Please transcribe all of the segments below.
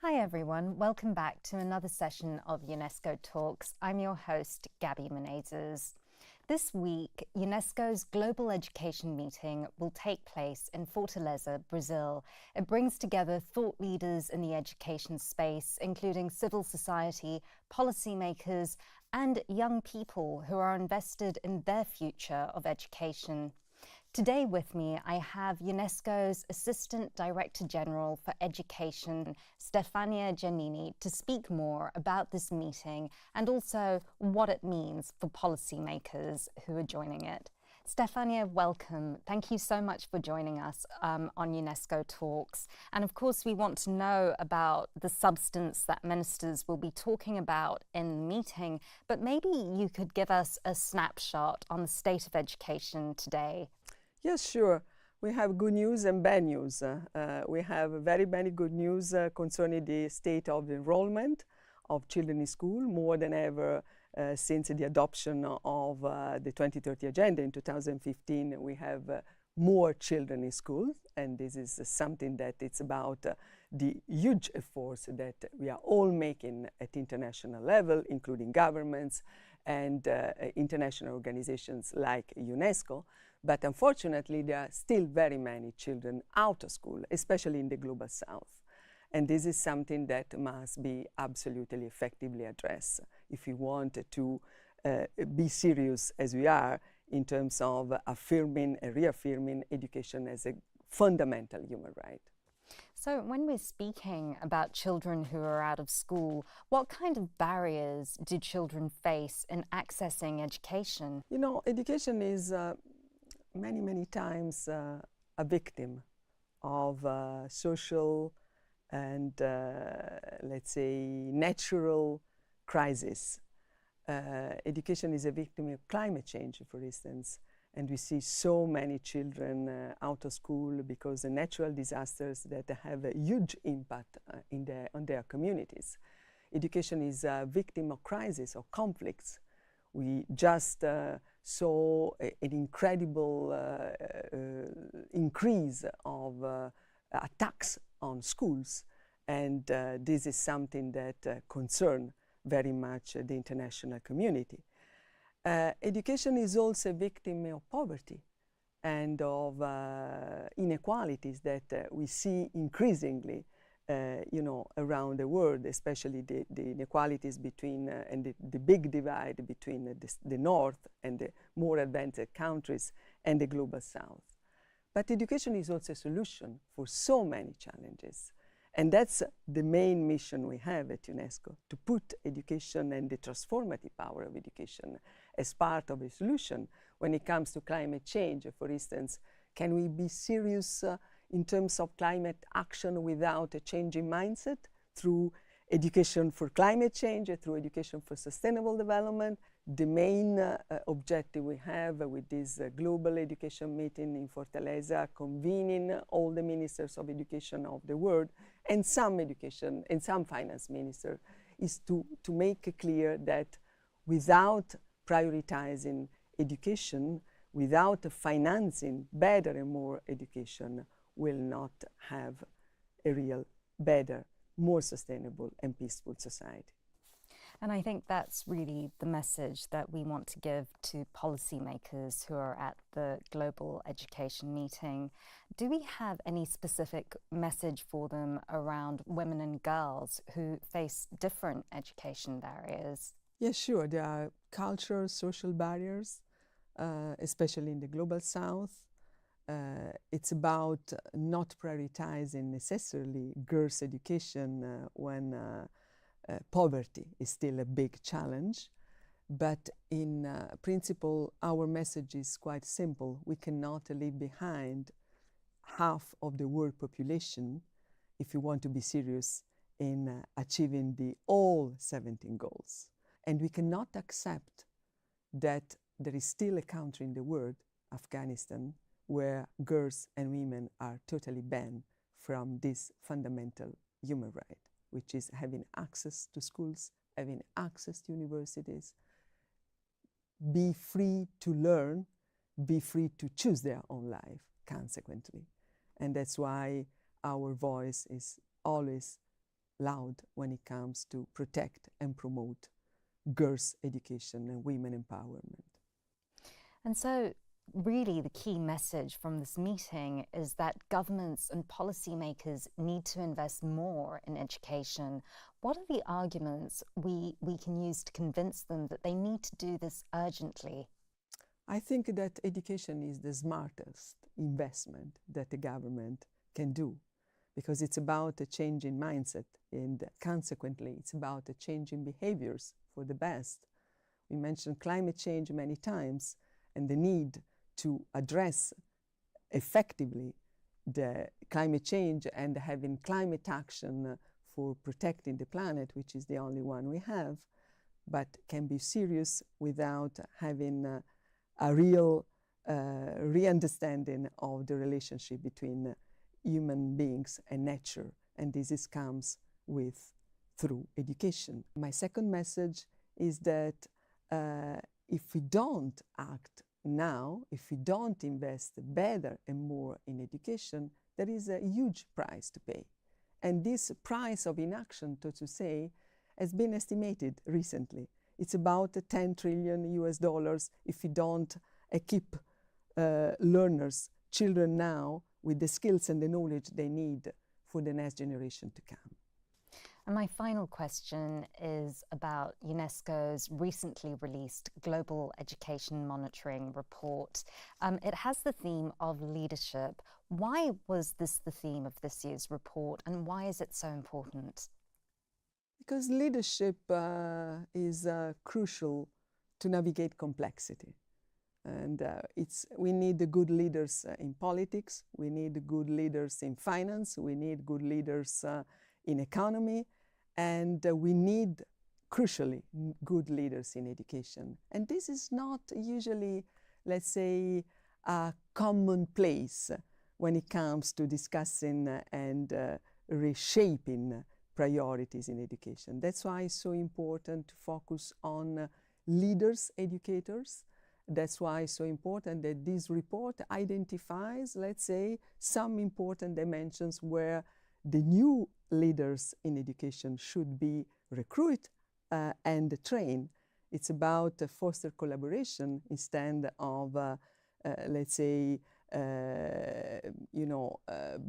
Hi everyone, welcome back to another session of UNESCO Talks. I'm your host, Gabrielle Menezes. This week, UNESCO's Global Education Meeting will take place in Fortaleza, Brazil. It brings together thought leaders in the education space, including civil society, policymakers, and young people who are invested in their future of education. Today with me, I have UNESCO's Assistant Director General for Education, Stefania Giannini, to speak more about this meeting and also what it means for policymakers who are joining it. Stefania, welcome. Thank you so much for joining us on UNESCO Talks. And of course, we want to know about the substance that ministers will be talking about in the meeting, but maybe you could give us a snapshot on the state of education today. Yes, sure. We have good news and bad news. We have very many good news concerning the state of enrollment of children in school, more than ever since the adoption of the 2030 Agenda in 2015. We have more children in school, and this is something that it's about the huge efforts that we are all making at international level, including governments and international organizations like UNESCO. But unfortunately, there are still very many children out of school, especially in the Global South. And this is something that must be absolutely effectively addressed if we want to be serious as we are in terms of affirming and reaffirming education as a fundamental human right. So when we're speaking about children who are out of school, what kind of barriers do children face in accessing education? You know, education is many times a victim of social and, let's say, natural crisis. Education is a victim of climate change, for instance, and we see so many children out of school because of natural disasters that have a huge impact on their communities. Education is a victim of crisis or conflicts. We just saw an incredible increase of attacks on schools, and this is something that concerns very much the international community. Education is also a victim of poverty and of inequalities that we see increasingly around the world, especially the inequalities between and the big divide between the North and the more advanced countries and the Global South. But education is also a solution for so many challenges. And that's the main mission we have at UNESCO, to put education and the transformative power of education as part of a solution when it comes to climate change. For instance, can we be serious in terms of climate action without a changing mindset through education for climate change, through education for sustainable development? The main objective we have with this global education meeting in Fortaleza, convening all the ministers of education of the world and some education and some finance ministers, is to make clear that without prioritizing education, without financing better and more education, will not have a real, better, more sustainable and peaceful society. And I think that's really the message that we want to give to policymakers who are at the Global Education Meeting. Do we have any specific message for them around women and girls who face different education barriers? Yes, sure. There are cultural, social barriers, especially in the Global South. It's about not prioritizing necessarily girls' education when poverty is still a big challenge. But in principle, our message is quite simple. We cannot leave behind half of the world population if we want to be serious in achieving the all 17 goals. And we cannot accept that there is still a country in the world, Afghanistan, where girls and women are totally banned from this fundamental human right, which is having access to schools, having access to universities, be free to learn, be free to choose their own life, consequently. And that's why our voice is always loud when it comes to protect and promote girls' education and women empowerment. And so, really, the key message from this meeting is that governments and policymakers need to invest more in education. What are the arguments we can use to convince them that they need to do this urgently? I think that education is the smartest investment that the government can do, because it's about a change in mindset, and consequently it's about a change in behaviors for the best. We mentioned climate change many times and the need to address effectively the climate change and having climate action for protecting the planet, which is the only one we have, but can be serious without having a real re-understanding of the relationship between human beings and nature. And this comes through education. My second message is that if we don't act now, if we don't invest better and more in education, there is a huge price to pay. And this price of inaction, so to say, has been estimated recently. It's about $10 trillion if we don't equip learners, children now, with the skills and the knowledge they need for the next generation to come. And my final question is about UNESCO's recently released Global Education Monitoring Report. It has the theme of leadership. Why was this the theme of this year's report, and why is it so important? Because leadership is crucial to navigate complexity. And we need the good leaders in politics, we need good leaders in finance, we need good leaders in economy, and we need, crucially, good leaders in education. And this is not usually, let's say, a commonplace when it comes to discussing and reshaping priorities in education. That's why it's so important to focus on leaders, educators. That's why it's so important that this report identifies, let's say, some important dimensions where the new leaders in education should be recruited and trained. It's about foster collaboration instead of, let's say,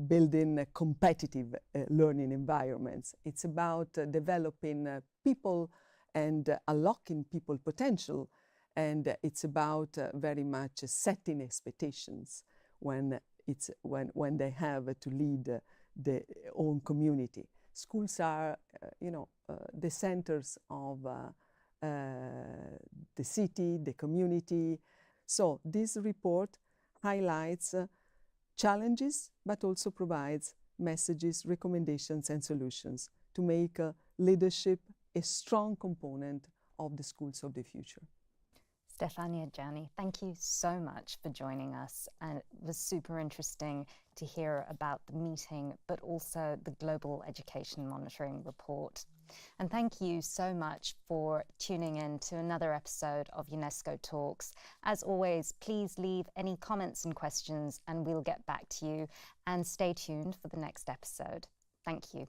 building competitive learning environments. It's about developing people and unlocking people potential. And it's about very much setting expectations when they have to lead their own community. Schools are, the centers of the city, the community. So this report highlights challenges, but also provides messages, recommendations, and solutions to make leadership a strong component of the schools of the future. Stefania Giannini, thank you so much for joining us. And it was super interesting to hear about the meeting, but also the Global Education Monitoring Report. And thank you so much for tuning in to another episode of UNESCO Talks. As always, please leave any comments and questions and we'll get back to you. And stay tuned for the next episode. Thank you.